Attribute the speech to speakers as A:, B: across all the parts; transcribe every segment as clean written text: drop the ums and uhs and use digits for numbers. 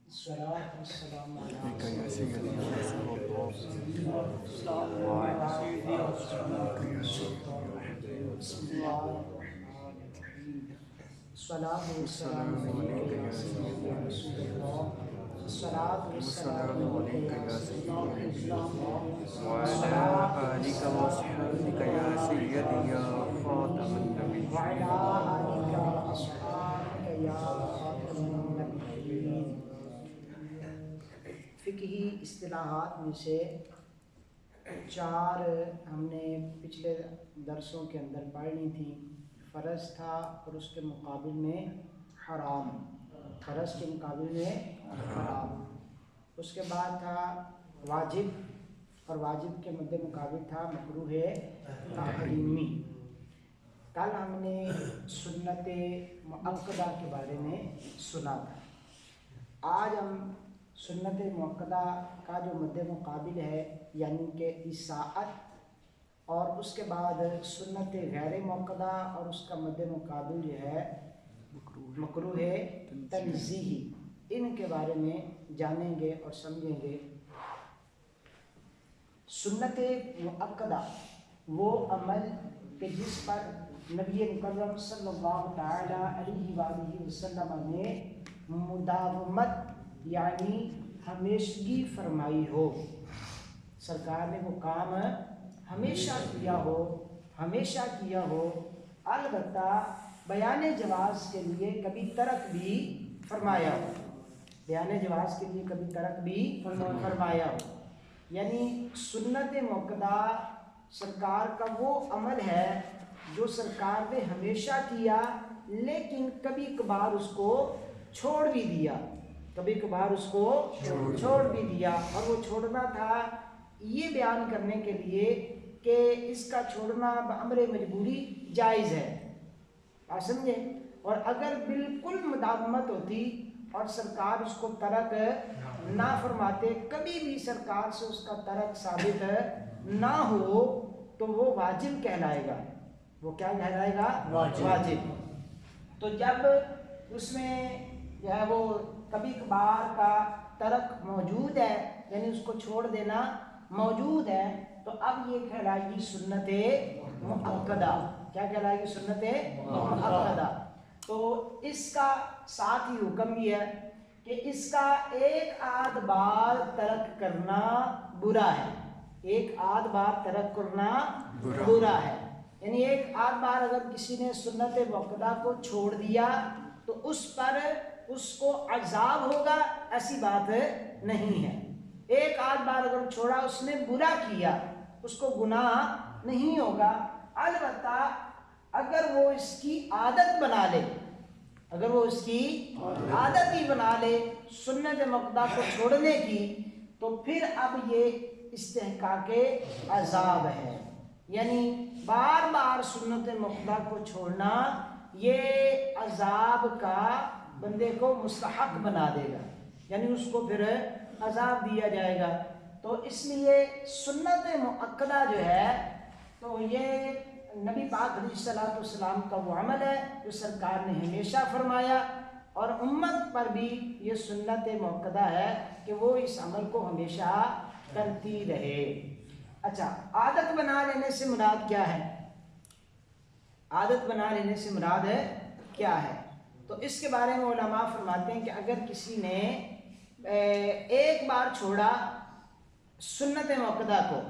A: الصلاة والسلام
B: عليك يا سيدي يا رسول الله.
A: بسم الله الرحمن الرحيم. الصلاة والسلام عليك يا سيدي يا رسول الله. الصلاة والسلام عليك يا سيدي يا رسول الله.
B: وعلى آلك وأصحابك يا سيدي يا خاتم النبيين.
A: وعلى آلك وأصحابك يا خاتم النبيين. فقہی اصطلاحات میں سے 4 ہم نے پچھلے درسوں کے اندر پڑھنی تھی. فرض تھا اور اس کے مقابل میں حرام، فرض کے مقابل میں حرام. اس کے بعد تھا واجب، اور واجب کے مد مقابل تھا مکروہ تحریمی. کل ہم نے سنت مؤکدہ کے بارے میں سنا تھا. آج ہم سنت مؤکدہ کا جو مد مقابل ہے یعنی کہ اِساءت، اور اس کے بعد سنت غیر مؤکدہ اور اس کا مد مقابل جو ہے مکروہ تنزیہی، ان کے بارے میں جانیں گے اور سمجھیں گے. سنت مؤکدہ وہ عمل کہ جس پر نبی مکرم صلی اللہ تعالی علیہ وآلہ وسلم نے مداومت یعنی ہمیشگی فرمائی ہو. سرکار نے وہ کام ہمیشہ کیا ہو، ہمیشہ کیا ہو، البتہ بیان جواز کے لیے کبھی ترک بھی فرمایا ہو، بیان جواز کے لیے کبھی ترک بھی فرمایا ہو. یعنی سنت مؤکدہ سرکار کا وہ عمل ہے جو سرکار نے ہمیشہ کیا لیکن کبھی کبھار اس کو چھوڑ بھی دیا، کبھی کبھار اس کو چھوڑ بھی دیا. اور وہ چھوڑنا تھا یہ بیان کرنے کے لیے کہ اس کا چھوڑنا بامر مجبوری جائز ہے، آپ سمجھے. اور اگر بالکل مداومت ہوتی اور سرکار اس کو ترک نہ فرماتے، کبھی بھی سرکار سے اس کا ترک ثابت نہ ہو تو وہ واجب کہلائے گا. وہ کیا کہلائے گا؟ واجب. تو جب اس میں جو ہے وہ کبھی کبھار کا ترک موجود ہے یعنی اس کو چھوڑ دینا موجود ہے تو اب یہ کہلائے گی سنت مؤکدہ. کیا کہلائے گی؟ سنت مؤکدہ. تو اس کا ساتھ ہی حکم بھی ہے کہ اس کا ایک آدھ بار ترک کرنا برا ہے. ایک آدھ بار ترک کرنا برا ہے. یعنی ایک آدھ بار اگر کسی نے سنت مؤکدہ کو چھوڑ دیا تو اس پر اس کو عذاب ہوگا، ایسی بات نہیں ہے. ایک آدھ بار اگر چھوڑا اس نے برا کیا اس کو گناہ نہیں ہوگا. البتہ اگر وہ اس کی عادت بنا لے، اگر وہ اس کی عادت ہی بنا لے سنت مؤکدہ کو چھوڑنے کی تو پھر اب یہ استحقاق عذاب ہے. یعنی بار بار سنت مؤکدہ کو چھوڑنا یہ عذاب کا بندے کو مستحق بنا دے گا، یعنی اس کو پھر عذاب دیا جائے گا. تو اس لیے سنت مؤکدہ جو ہے تو یہ نبی پاک علیہ الصلوۃ والسلام کا وہ عمل ہے جو سرکار نے ہمیشہ فرمایا، اور امت پر بھی یہ سنت مؤکدہ ہے کہ وہ اس عمل کو ہمیشہ کرتی رہے. اچھا، عادت بنا لینے سے مراد کیا ہے؟ عادت بنا لینے سے مراد ہے کیا ہے؟ تو اس کے بارے میں علماء فرماتے ہیں کہ اگر کسی نے ایک بار چھوڑا سنت مؤکدہ کو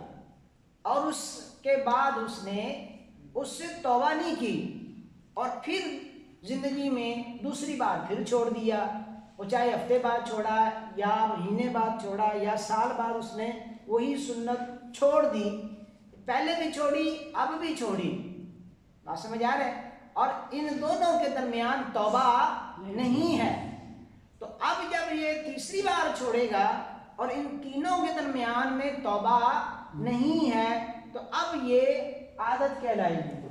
A: اور اس کے بعد اس نے اس سے توبہ نہیں کی اور پھر زندگی میں دوسری بار پھر چھوڑ دیا، وہ چاہے ہفتے بعد چھوڑا یا مہینے بعد چھوڑا یا سال بعد اس نے وہی سنت چھوڑ دی، پہلے بھی چھوڑی اب بھی چھوڑی، بات سمجھ آ رہا ہے، اور ان دونوں کے درمیان توبہ نہیں ہے، تو اب جب یہ تیسری بار چھوڑے گا اور ان تینوں کے درمیان میں توبہ نہیں ہے تو اب یہ عادت کہلائے گی.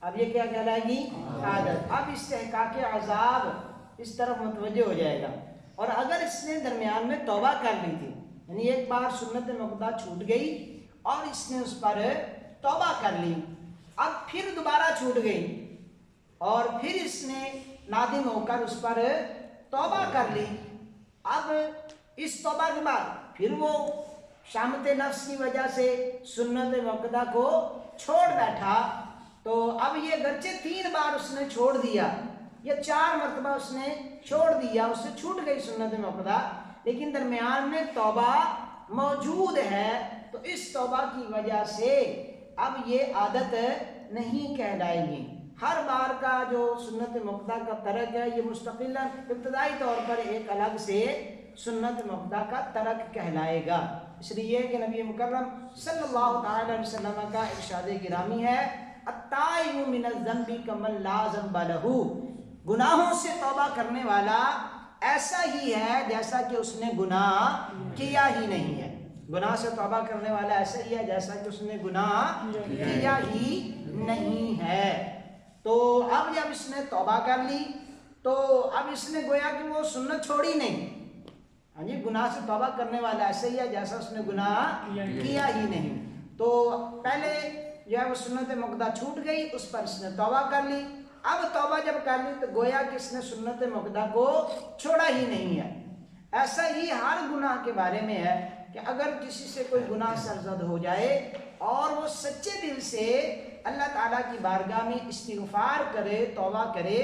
A: اب یہ کیا کہلائے گی؟ عادت. اب استحقاق عذاب اس طرف متوجہ ہو جائے گا. اور اگر اس نے درمیان میں توبہ کر لی تھی، یعنی ایک بار سنت مؤکدہ چھوٹ گئی اور اس نے اس پر توبہ کر لی، اب پھر دوبارہ چھوٹ گئی اور پھر اس نے نادم ہو کر اس پر توبہ کر لی، اب اس توبہ کے بعد پھر وہ شامت نفس کی وجہ سے سنت موقدہ کو چھوڑ بیٹھا، تو اب یہ گرچہ 3 بار اس نے چھوڑ دیا یا 4 مرتبہ اس نے چھوڑ دیا، اس سے چھوٹ گئی سنت موقدہ، لیکن درمیان میں توبہ موجود ہے، تو اس توبہ کی وجہ سے اب یہ عادت نہیں کہلائے گی۔ ہر بار کا جو سنت موقدہ کا ترک ہے یہ مستقل ابتدائی طور پر ایک الگ سے سنت موقدہ کا ترک کہلائے گا، اس لیے کہ نبی مکرم صلی اللہ تعالی علیہ وسلم کا ارشاد گرامی ہے التائب من الذنب کمن لا ذنب لہ، گناہوں سے توبہ کرنے والا ایسا ہی ہے جیسا کہ اس نے گناہ کیا ہی نہیں ہے، گناہ سے توبہ کرنے والا ایسا ہی ہے جیسا کہ اس نے گناہ کیا ہی نہیں ہے۔ تو اب جب اس نے توبہ کر لی تو اب اس نے گویا کہ وہ سنت چھوڑی نہیں، ہاں جی، گناہ سے توبہ کرنے والا ایسا ہی ہے جیسا اس نے گناہ کیا ہی نہیں، تو پہلے جو ہے وہ سنت موقدہ چھوٹ گئی، اس پر اس نے توبہ کر لی، اب توبہ جب کر لی تو گویا کہ اس نے سنت موقدہ کو چھوڑا ہی نہیں ہے۔ ایسا ہی ہر گناہ کے بارے میں ہے کہ اگر کسی سے کوئی گناہ سرزد ہو جائے اور وہ سچے دل سے اللہ تعالیٰ کی بارگاہ میں استغفار کرے، توبہ کرے،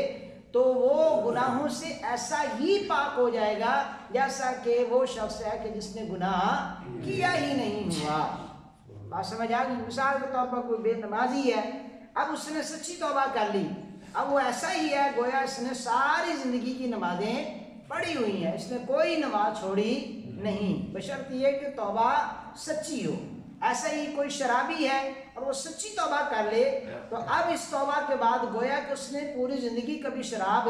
A: تو وہ گناہوں سے ایسا ہی پاک ہو جائے گا جیسا کہ وہ شخص ہے کہ جس نے گناہ کیا ہی نہیں ہوا۔ بات سمجھ آ گئی؟ مثال کے طور پر کوئی بے نمازی ہے، اب اس نے سچی توبہ کر لی، اب وہ ایسا ہی ہے گویا اس نے ساری زندگی کی نمازیں پڑھی ہوئی ہیں، اس نے کوئی نماز چھوڑی نہیں، بشرط یہ کہ توبہ سچی ہو۔ ایسا ہی کوئی شرابی ہے اور وہ سچی توبہ کر لے تو اب اس توبہ کے بعد گویا کہ اس نے پوری زندگی کبھی شراب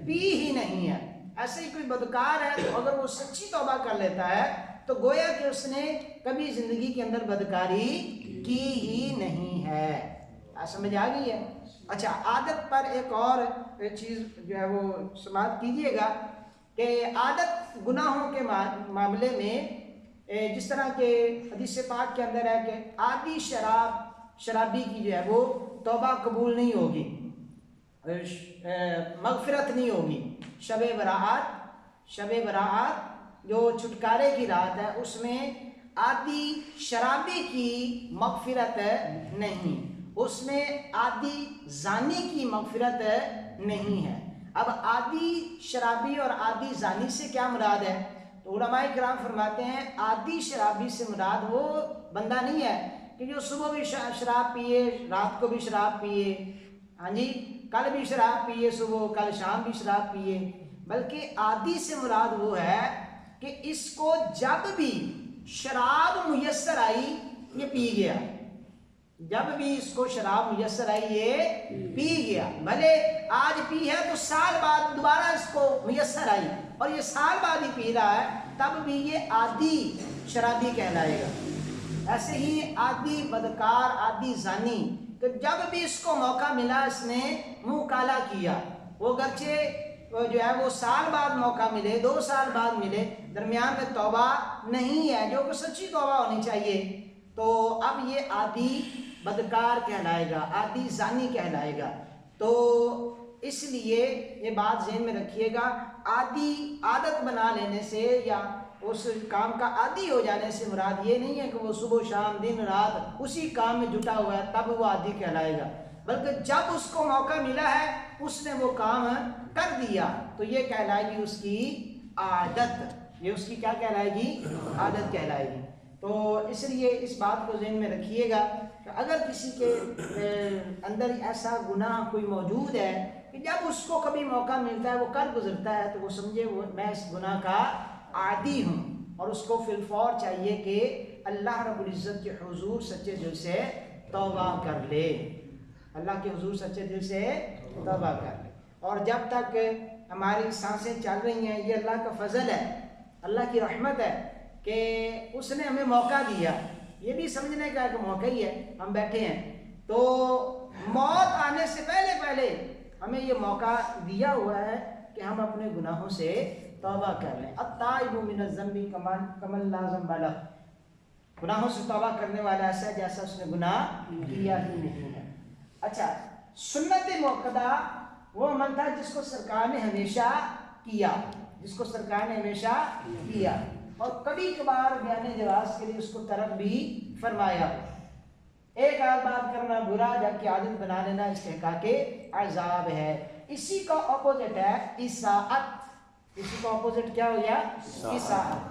A: پی ہی نہیں ہے۔ ایسا ہی کوئی بدکار ہے تو اگر وہ سچی توبہ کر لیتا ہے تو گویا کہ اس نے کبھی زندگی کے اندر بدکاری کی ہی نہیں ہے۔ سمجھ آ گئی ہے؟ اچھا، عادت پر ایک اور چیز جو ہے وہ سماعت کیجئے گا کہ عادت گناہوں کے معاملے میں جس طرح کہ حدیث پاک کے اندر ہے کہ عادی شرابی کی جو ہے وہ توبہ قبول نہیں ہوگی، مغفرت نہیں ہوگی۔ شب برات جو چھٹکارے کی رات ہے اس میں عادی شرابی کی مغفرت نہیں، اس میں عادی زانی کی مغفرت نہیں ہے۔ اب عادی شرابی اور عادی زانی سے کیا مراد ہے؟ تو علماء کرام فرماتے ہیں عادی شرابی سے مراد وہ بندہ نہیں ہے کہ جو صبح بھی شراب پیے، رات کو بھی شراب پیے، ہاں جی، کل بھی شراب پیے، صبح کل شام بھی شراب پیے، بلکہ عادی سے مراد وہ ہے کہ اس کو جب بھی شراب میسر آئی یہ پی گیا، جب بھی اس کو شراب میسر آئی یہ پی گیا، بھلے آج پی ہے تو سال بعد دوبارہ اس کو میسر آئی اور یہ سال بعد ہی پی رہا ہے، تب بھی یہ عادی شرابی کہلائے گا۔ ایسے ہی عادی بدکار، عادی زانی، کہ جب بھی اس کو موقع ملا اس نے منہ کالا کیا، وہ گرچہ جو ہے وہ سال بعد موقع ملے، 2 سال بعد ملے، درمیان میں توبہ نہیں ہے جو کہ سچی توبہ ہونی چاہیے، تو اب یہ عادی بدکار کہلائے گا، عادی زانی کہلائے گا۔ تو اس لیے یہ بات ذہن میں رکھیے گا، عادت بنا لینے سے یا اس کام کا عادی ہو جانے سے مراد یہ نہیں ہے کہ وہ صبح شام دن رات اسی کام میں جٹا ہوا ہے تب وہ عادی کہلائے گا، بلکہ جب اس کو موقع ملا ہے اس نے وہ کام کر دیا تو یہ کہلائے گی اس کی عادت، یہ اس کی کیا کہلائے گی؟ عادت کہلائے گی۔ تو اس لیے اس بات کو ذہن میں رکھیے گا کہ اگر کسی کے اندر ایسا گناہ کوئی موجود ہے کہ جب اس کو کبھی موقع ملتا ہے وہ کر گزرتا ہے تو وہ سمجھے میں اس گناہ کا عادی ہوں، اور اس کو فی الفور چاہیے کہ اللہ رب العزت کے حضور سچے دل سے توبہ کر لے، اللہ کے حضور سچے دل سے توبہ کر لے۔ اور جب تک ہماری سانسیں چل رہی ہیں یہ اللہ کا فضل ہے، اللہ کی رحمت ہے کہ اس نے ہمیں موقع دیا، یہ بھی سمجھنے کا ایک موقع ہی ہے، ہم بیٹھے ہیں تو موت آنے سے پہلے ہمیں یہ موقع دیا ہوا ہے کہ ہم اپنے گناہوں سے توبہ کر لیں۔ التائب من الذنب کمن لا ذنب لہ، گناہوں سے توبہ کرنے والا ایسا ہے جیسا اس نے گناہ کیا ہی نہیں ہے۔ اچھا، سنت موقدہ وہ عمل تھا جس کو سرکار نے ہمیشہ کیا، جس کو سرکار نے ہمیشہ کیا، اور کبھی کبھار بیان جواز کے لیے اس کو ترک بھی فرمایا۔ ایک آدھ بات کرنا برا جبکہ عادت بنا لینا استحقاق عذاب ہے۔ اسی کا اپوزٹ ہے اساءت۔ اسی کا اپوزٹ کیا ہو گیا؟ اساءت،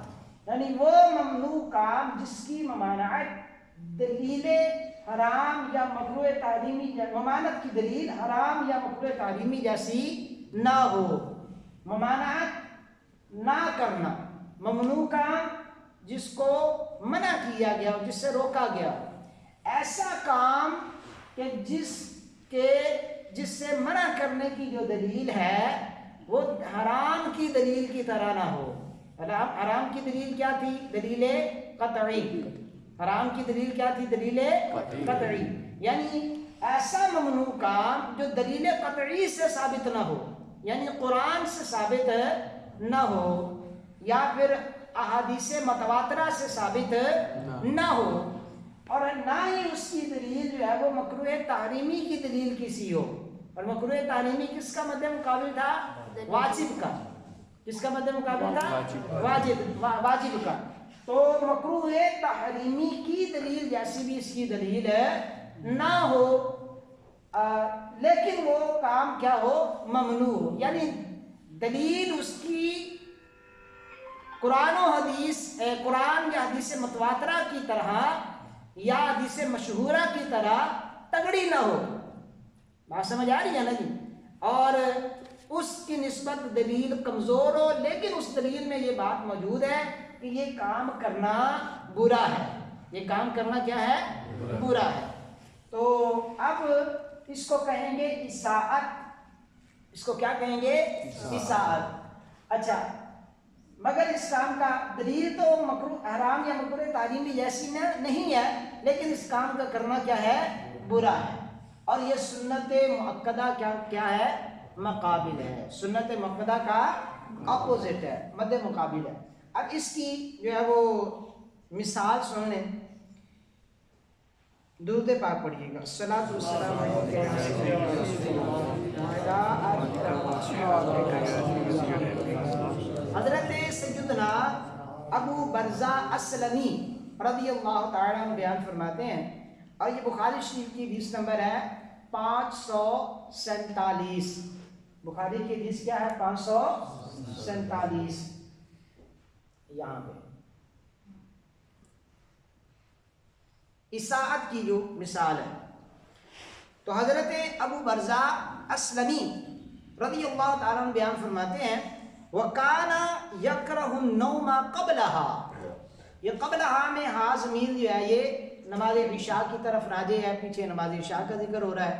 A: یعنی وہ ممنوع کام جس کی ممانعت دلیل حرام یا مکروہ تحریمی، ممانعت کی دلیل حرام یا مکروہ تحریمی جیسی نہ ہو۔ ممانعت نہ کرنا، ممنوع کام جس کو منع کیا گیا ہو، جس سے روکا گیا ہو، ایسا کام کہ جس سے منع کرنے کی جو دلیل ہے وہ حرام کی دلیل کی طرح نہ ہو۔ حرام کی دلیل کیا تھی؟ دلیل قطعی۔ حرام کی دلیل کیا تھی؟ دلیل قطعی، یعنی ایسا ممنوع کام جو دلیل قطعی سے ثابت نہ ہو، یعنی قرآن سے ثابت نہ ہو یا پھر احادیث متواترہ سے ثابت نہ ہو، اور نہ ہی اس کی دلیل جو ہے وہ مکروہ تحریمی کی دلیل کسی ہو۔ اور مکروہ تحریمی کس کا مد مقابل تھا؟ واجب کا۔ کس کا مد مقابل تھا؟ واجب کا۔ تو مکروہ تحریمی کی دلیل جیسی بھی اس کی دلیل نہ ہو، لیکن وہ کام کیا ہو؟ ممنوع ہو، یعنی دلیل اس کی قرآن و حدیث، قرآن یا حدیث متواترہ کی طرح یا حدیث مشہورہ کی طرح تگڑی نہ ہو۔ بات سمجھ آ رہی ہے نا جی؟ اور اس کی نسبت دلیل کمزور ہو، لیکن اس دلیل میں یہ بات موجود ہے کہ یہ کام کرنا برا ہے۔ یہ کام کرنا کیا ہے؟ برا ہے۔ تو اب اس کو کہیں گے اساءت۔ اس کو کیا کہیں گے؟ اساءت۔ اچھا، مگر اس کام کا دلیل تو مکروہ حرام یا مکروہ تحریمی جیسی نہیں ہے، لیکن اس کام کا کرنا کیا ہے؟ برا ہے۔ اور یہ سنت مؤکدہ کیا ہے؟ مقابل ہے۔ سنت مؤکدہ کا اپوزٹ ہے، مد مقابل ہے۔ اب اس کی جو ہے وہ مثال سن لیں۔ درود پاک پڑھیے گا۔ الصلاۃ والسلام علیک یا سیدنا رسول اللہ۔ حضرت سیدنا ابو برزہ اسلمی رضی اللہ تعالیٰ عنہ بیان فرماتے ہیں، اور یہ بخاری شریف کی حدیث نمبر ہے 547۔ بخاری کی حدیث کیا ہے؟ 547۔ یہاں پہ اساءت کی جو مثال ہے، تو حضرت ابو برزہ اسلمی رضی اللہ تعالیٰ عنہ بیان فرماتے ہیں، وَكَانَ يَكْرَهُ النَّوْمَ قَبْلَهَا۔ یہ قبلہا میں ہا ضمیر جو ہے یہ نماز عشاء کی طرف راجع ہے، پیچھے نماز عشاء کا ذکر ہو رہا ہے۔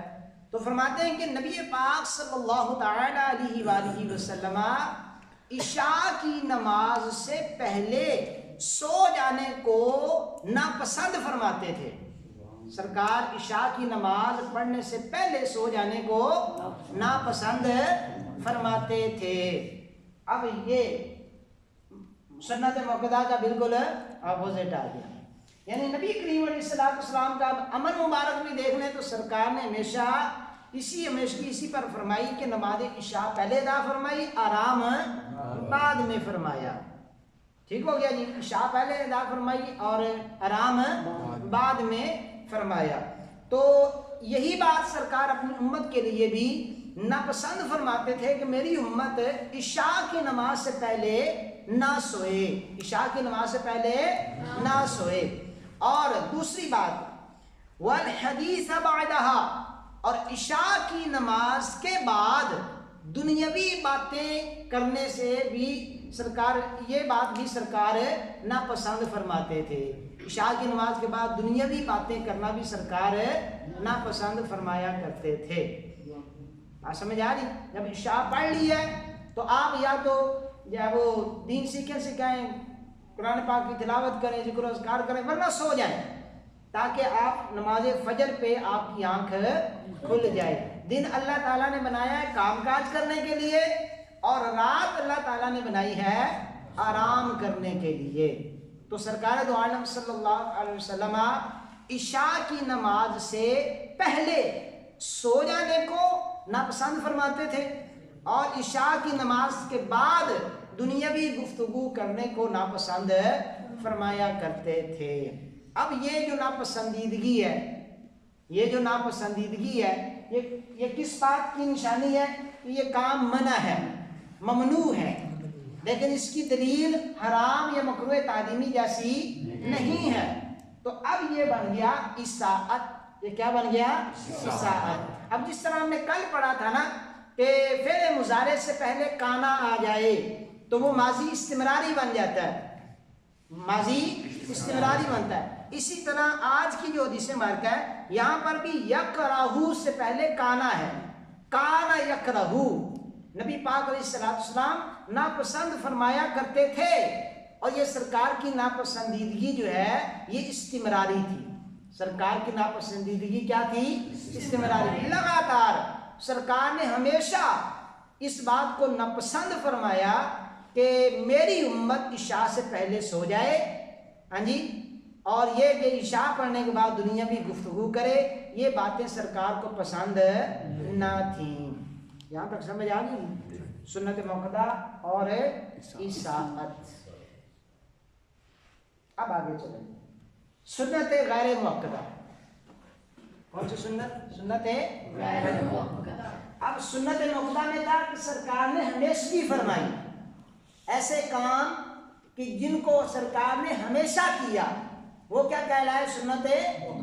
A: تو فرماتے ہیں کہ نبی پاک صلی اللہ تعالیٰ علیہ وآلہ وسلم عشاء کی نماز سے پہلے سو جانے کو ناپسند فرماتے تھے۔ سرکار عشاء کی نماز پڑھنے سے پہلے سو جانے کو ناپسند فرماتے تھے۔ اب یہ سنت مؤکدہ کا بالکل اپوزٹ آ گیا، یعنی نبی کریم علیہ السلام کا عمل مبارک بھی دیکھ لیں تو سرکار نے ہمیشہ اسی پر فرمائی کہ نماز عشاء پہلے ادا فرمائی، آرام بعد میں فرمایا۔ ٹھیک ہو گیا جی؟ عشاء پہلے ادا فرمائی اور آرام بعد میں فرمایا۔ تو یہی بات سرکار اپنی امت کے لیے بھی ناپسند فرماتے تھے کہ میری امت عشاء کی نماز سے پہلے نہ سوئے، عشاء کی نماز سے پہلے نہ سوئے۔ اور دوسری بات والحدیث بعدها، اور عشاء کی نماز کے بعد دنیاوی باتیں کرنے سے بھی سرکار، یہ بات بھی سرکار ناپسند فرماتے تھے۔ عشاء کی نماز کے بعد دنیاوی باتیں کرنا بھی سرکار ناپسند فرمایا کرتے تھے۔ آپ سمجھ آ رہی؟ جب عشاء پڑھ لی ہے تو آپ یا تو وہ دین سکھائیں، قرآن پاک کی تلاوت کریں، ذکر و اذکار کریں، ورنہ سو جائیں تاکہ آپ نماز فجر پہ آپ کی آنکھ کھل جائے۔ دن اللہ تعالیٰ نے بنایا ہے کام کاج کرنے کے لیے، اور رات اللہ تعالیٰ نے بنائی ہے آرام کرنے کے لیے۔ تو سرکار دو عالم صلی اللہ علیہ وسلم عشاء کی نماز سے پہلے سو جانے کو ناپسند فرماتے تھے، اور عشاء کی نماز کے بعد دنیاوی گفتگو کرنے کو ناپسند فرمایا کرتے تھے۔ اب یہ جو ناپسندیدگی ہے، یہ جو ناپسندیدگی ہے، یہ کس بات کی نشانی ہے؟ کہ یہ کام منع ہے، ممنوع ہے، لیکن اس کی دلیل حرام یا مکروہ تعلیمی جیسی نہیں ہے۔ تو اب یہ بن گیا اساءت۔ یہ کیا بن گیا؟ اساءت۔ اب جس طرح ہم نے کل پڑھا تھا نا کہ فعل مضارع سے پہلے کانا آ جائے تو وہ ماضی استمراری بن جاتا ہے، ماضی استمراری بنتا ہے۔ اسی طرح آج کی جو حدیث مبارکہ ہے یہاں پر بھی یکرہو سے پہلے کانا ہے، کانا یکرہو، نبی پاک علیہ السلام ناپسند فرمایا کرتے تھے، اور یہ سرکار کی ناپسندیدگی جو ہے یہ استمراری تھی۔ سرکار کی ناپسندیدگی کیا تھی؟ استمراری۔ لگاتار سرکار نے ہمیشہ اس بات کو ناپسند فرمایا کہ میری امت عشاء سے پہلے سو جائے، ہاں جی، اور یہ کہ عشاء پڑھنے کے بعد دنیاوی گفتگو کرے، یہ باتیں سرکار کو پسند نہ تھیں۔ یہاں تک سمجھ آ گئی؟ سنت موقدہ اور اساءت۔ اب آگے چلیں، سنت غیر موقدہ۔ کون سی سنت؟ سنت غیر موقدہ۔ اب سنت موقدہ میں تھا کہ سرکار نے ہمیشگی فرمائی، ایسے کام کہ جن کو سرکار نے ہمیشہ کیا وہ کیا کہلائے؟ سنت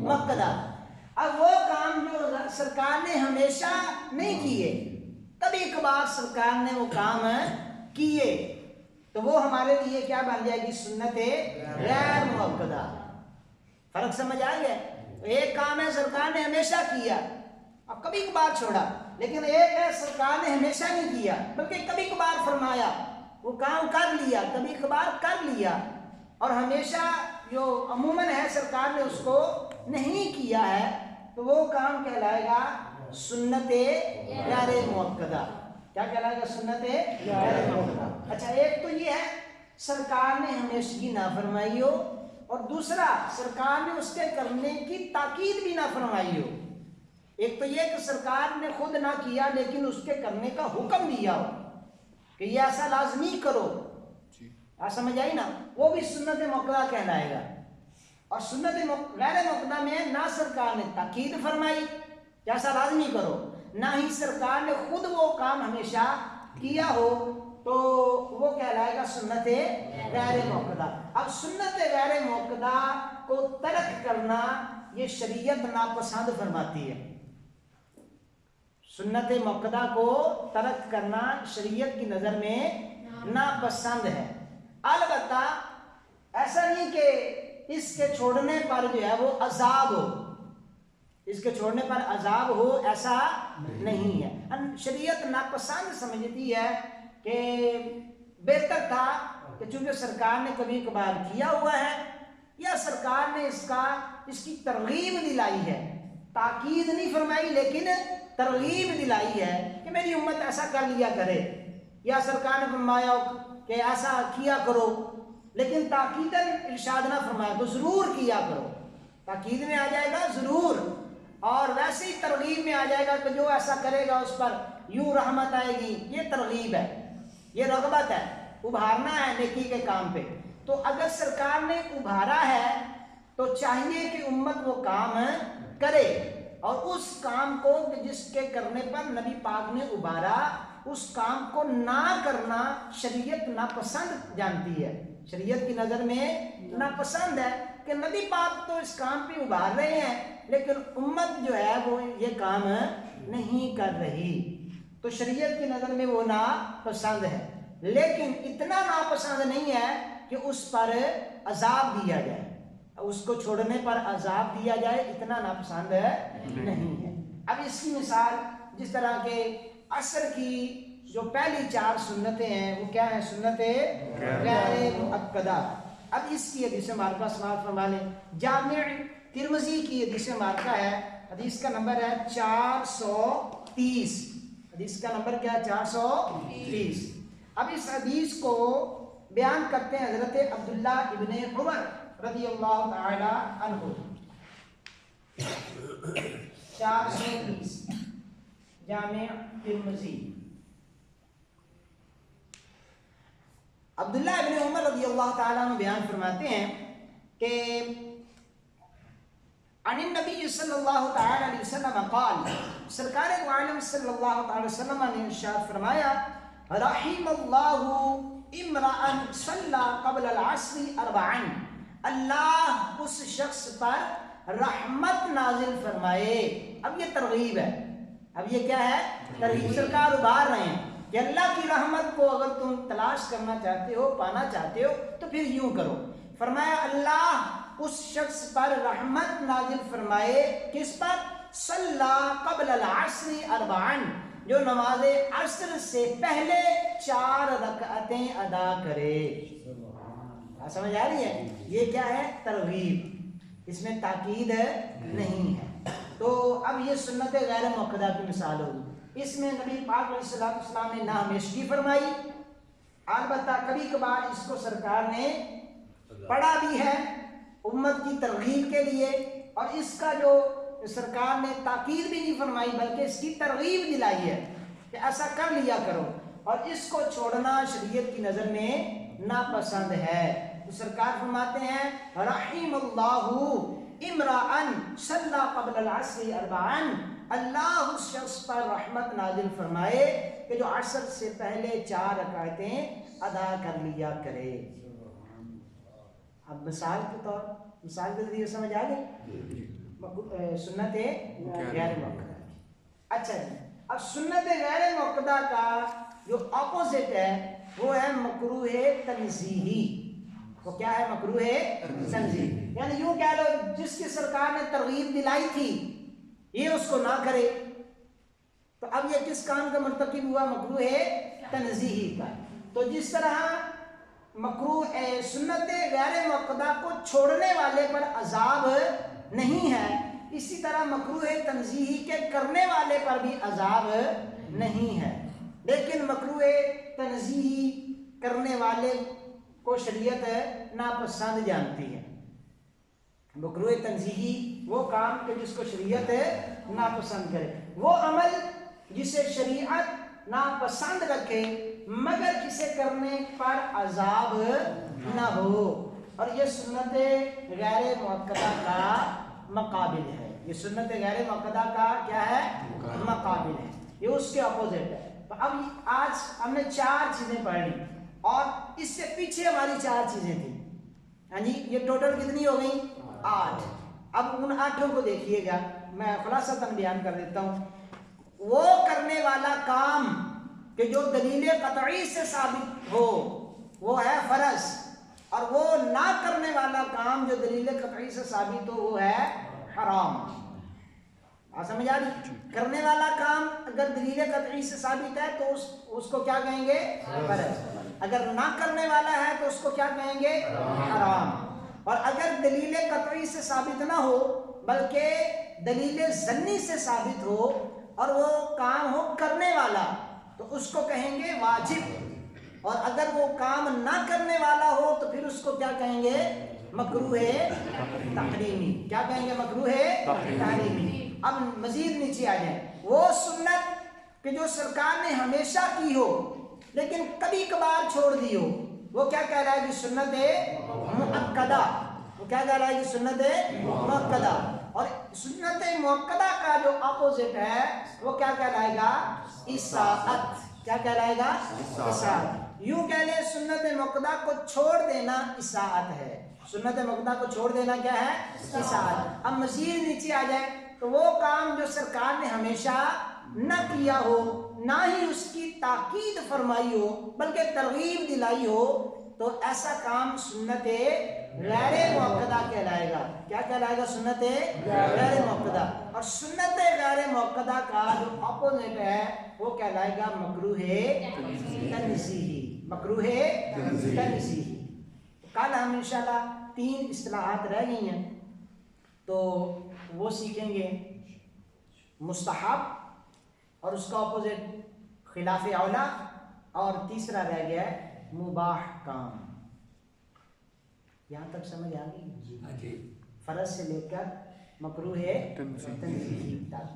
A: موقدہ۔ اب وہ کام جو سرکار نے ہمیشہ نہیں کیے، کبھی کبھار سرکار نے وہ کام کیے، تو وہ ہمارے لیے کیا بن جائے گی؟ سنت غیر موقدہ۔ فرق سمجھ آ گیا؟ ایک کام ہے سرکار نے ہمیشہ کیا اور کبھی کبھار چھوڑا، لیکن ایک ہے سرکار نے ہمیشہ نہیں کیا بلکہ کبھی کبھار فرمایا، وہ کام کر لیا، کبھی کبھار کر لیا، اور ہمیشہ جو عموماً ہے سرکار نے اس کو نہیں کیا ہے، تو وہ کام کہلائے گا سنت غیر موقدہ۔ کیا کہلائے گا؟ سنت غیر موقدہ۔ اچھا، ایک تو یہ ہے سرکار نے ہمیشگی نہ فرمائی ہو، اور دوسرا سرکار نے اس کے کرنے کی تاکید بھی نہ فرمائی ہو۔ ایک تو یہ کہ سرکار نے خود نہ کیا لیکن اس کے کرنے کا حکم دیا ہو کہ یہ ایسا لازمی کرو، آپ سمجھ آئی نا؟ وہ بھی سنت موقدہ کہلائے گا۔ اور سنت غیر موقدہ میں نہ سرکار نے تاکید فرمائی کہ ایسا لازمی کرو، نہ ہی سرکار نے خود وہ کام ہمیشہ کیا ہو، تو وہ کہلائے گا سنت غیر موقدہ۔ اب سنت غیر موقدہ کو ترک کرنا یہ شریعت ناپسند فرماتی ہے۔ سنت موقدہ کو ترک کرنا شریعت کی نظر میں ناپسند ہے۔ البتہ ایسا نہیں کہ اس کے چھوڑنے پر جو ہے وہ عذاب ہو، اس کے چھوڑنے پر عذاب ہو، ایسا نہیں ہے۔ شریعت ناپسند سمجھتی ہے کہ بہتر تھا کہ چونکہ سرکار نے کبھی کبھار کیا ہوا ہے، یا سرکار نے اس کی ترغیب دلائی ہے، تاکید نہیں فرمائی لیکن ترغیب دلائی ہے کہ میری امت ایسا کر لیا کرے، یا سرکار نے فرمایا کہ ایسا کیا کرو لیکن تاکیداً ارشاد نہ فرمایا تو ضرور کیا کرو، تاکید میں آ جائے گا ضرور، اور ویسے ہی ترغیب میں آ جائے گا کہ جو ایسا کرے گا اس پر یوں رحمت آئے گی، یہ ترغیب ہے، یہ رغبت ہے، ابھارنا ہے نیکی کے کام پہ۔ تو اگر سرکار نے ابھارا ہے تو چاہیے کہ امت وہ کام کرے، اور اس کام کو جس کے کرنے پر نبی پاک نے ابھارا اس کام کو نہ کرنا شریعت ناپسند جانتی ہے، شریعت کی نظر میں ناپسند ہے کہ نبی پاک تو اس کام پہ ابھار رہے ہیں لیکن امت جو ہے وہ یہ کام نہیں کر رہی، تو شریعت کی نظر میں وہ ناپسند ہے، لیکن اتنا ناپسند نہیں ہے کہ اس پر عذاب دیا جائے، اس کو چھوڑنے پر عذاب دیا جائے، اتنا ناپسند نہیں ہے۔ اب اس کی مثال جس طرح کہ عصر کی جو پہلی 4 سنتیں ہیں وہ کیا ہیں؟ سنت غیر مؤکدہ۔ اب اس کی حدیث مبارکہ سماعت فرما لیں، جامع ترمذی کی حدیث مبارکہ ہے، حدیث کا نمبر ہے 430، حدیث کا نمبر کیا ہے؟ 430۔ اب اس حدیث کو بیان کرتے ہیں حضرت عبداللہ ابن عمر رضی اللہ تعالی عنہ۔ 430 جامع ترمذی۔ عبداللہ ابن عمر رضی اللہ تعالیٰ عنہ بیان فرماتے ہیں کہ عن النبی صلی اللہ تعالیٰ علیہ وسلم قال، سرکار دو عالم صلی اللہ تعالیٰ وسلم نے ارشاد فرمایا، رحم اللہ امرأ صلی قبل العصر اربعا، اللہ اس شخص پر رحمت نازل فرمائے۔ اب یہ ترغیب ہے، اب یہ کیا ہے؟ ترغیب۔ سرکار ابھار رہے ہیں کہ اللہ کی رحمت کو اگر تم تلاش کرنا چاہتے ہو، پانا چاہتے ہو تو پھر یوں کرو۔ فرمایا اللہ اس شخص پر رحمت نازل فرمائے، کس پر؟ صلی قبل العصر اربعا، جو نماز عصر سے پہلے 4 رکعتیں ادا کرے۔ سمجھ آ رہی ہے؟ یہ کیا ہے؟ ترغیب، اس میں تاکید نہیں ہے۔ تو اب یہ سنت غیر موقدہ کی مثال ہوگی۔ اس میں نبی پاک علیہ السلام نے نہ ہمیشگی فرمائی، البتہ کبھی کبھار اس کو سرکار نے پڑھا بھی ہے امت کی ترغیب کے لیے، اور اس کا جو سرکار نے تاکید بھی نہیں فرمائی بلکہ اس کی ترغیب دلائی ہے کہ ایسا کر لیا کرو، اور اس کو چھوڑنا شریعت کی نظر میں ناپسند ہے۔ تو سرکار فرماتے ہیں رحم اللہ امرأ صلی قبل العصر اربعا، اللہ اس شخص پر رحمت نازل فرمائے کہ جو عصر سے پہلے 4 رکعتیں ادا کر لیا کرے۔ اب مثال کے ذریعے سمجھ آ گئی سنت غیر موقدہ کی۔ اچھا جی، اب سنت غیر موقدہ کا جو اپوزٹ ہے وہ ہے مکروہ تنزیہی۔ وہ کیا ہے؟ مکروہ تنزیہی، یعنی یوں کہہ لو جس کی سرکار نے ترغیب دلائی تھی یہ اس کو نہ کرے، تو اب یہ کس کام کا مرتکب ہوا؟ مکروہ تنزیہی کا۔ تو جس طرح مکروہ سنت غیر موقدہ کو چھوڑنے والے پر عذاب نہیں ہے، اسی طرح مکروہ تنزیہی کے کرنے والے پر بھی عذاب نہیں ہے۔ لیکن مکروہ تنزیہی کرنے والے کو شریعت ناپسند جانتی ہے۔ مکروہ تنزیہی وہ کام کہ جس کو شریعت ناپسند کرے، وہ عمل جسے شریعت ناپسند رکھے مگر اسے کرنے پر عذاب نہ ہو، اور یہ سنت غیر موقدہ کا مقابل ہے۔ یہ سنت غیر موقدہ کا کیا ہے؟ مقابل ہے، یہ اس کے اپوزٹ ہے۔ تو اب آج ہم نے 4 چیزیں پڑھ لی، اور اس سے پیچھے ہماری 4 چیزیں تھیں۔ ہاں جی، یہ ٹوٹل کتنی ہو گئی؟ 8۔ اب ان 8 کو دیکھیے گا، میں خلاصتاً بیان کر دیتا ہوں۔ وہ کرنے والا کام کہ جو دلیل قطعی سے ثابت ہو وہ ہے فرض، اور وہ نہ کرنے والا کام جو دلیل قطعی سے ثابت ہو وہ ہے حرام۔ آپ سمجھ آ رہی؟ کرنے والا کام اگر دلیل قطعی سے ثابت ہے تو اس کو کیا کہیں گے؟ فرض۔ اگر نہ کرنے والا ہے تو اس کو کیا کہیں گے؟ حرام۔ اور اگر دلیل قطعی سے ثابت نہ ہو بلکہ دلیل ظنی سے ثابت ہو اور وہ کام ہو کرنے والا تو اس کو کہیں گے واجب، اور اگر وہ کام نہ کرنے والا ہو تو پھر اس کو کیا کہیں گے؟ مکروہ تحریمی۔ کیا کہیں گے؟ مکروہ تحریمی۔ اب مزید نیچے آ جائیں، وہ سنت کہ جو سرکار نے ہمیشہ کی ہو لیکن کبھی کبھار چھوڑ دی ہو وہ کیا کہہ رہا ہے کہ سنت مؤکدہ۔ وہ کیا کہہ رہا ہے کہ سنت مؤکدہ۔ اور سنت مؤکدہ کا جو اپوزٹ ہے وہ کیا کہلائے گا؟ اساءت۔ کیا کہلائے گا؟ اساءت۔ یوں کہہ لیں سنت مؤکدہ کو چھوڑ دینا اساءت ہے۔ سنت مؤکدہ کو چھوڑ دینا کیا ہے؟ اساءت۔ اب مزید نیچے آ جائے تو وہ کام جو سرکار نے ہمیشہ نہ کیا ہو، نہ ہی اس کی تاکید فرمائی ہو بلکہ ترغیب دلائی ہو، تو ایسا کام سنت غیر موقدہ کہلائے گا۔ کیا کہلائے گا؟ سنت غیر موقدہ۔ اور سنت غیر موقدہ کا جو اپوزٹ ہے وہ کہلائے گا مکروہ تنزیہی۔ مکروہ تنزیہی۔ کل ہم انشاءاللہ 3 اصطلاحات رہ گئی ہیں تو وہ سیکھیں گے۔ مستحب، اور اس کا اپوزٹ خلاف اولا، اور تیسرا رہ گیا ہے مباح کام۔ یہاں تک سمجھ آ گئی؟ فرض سے لے کر مکروہ تنزیہی تک۔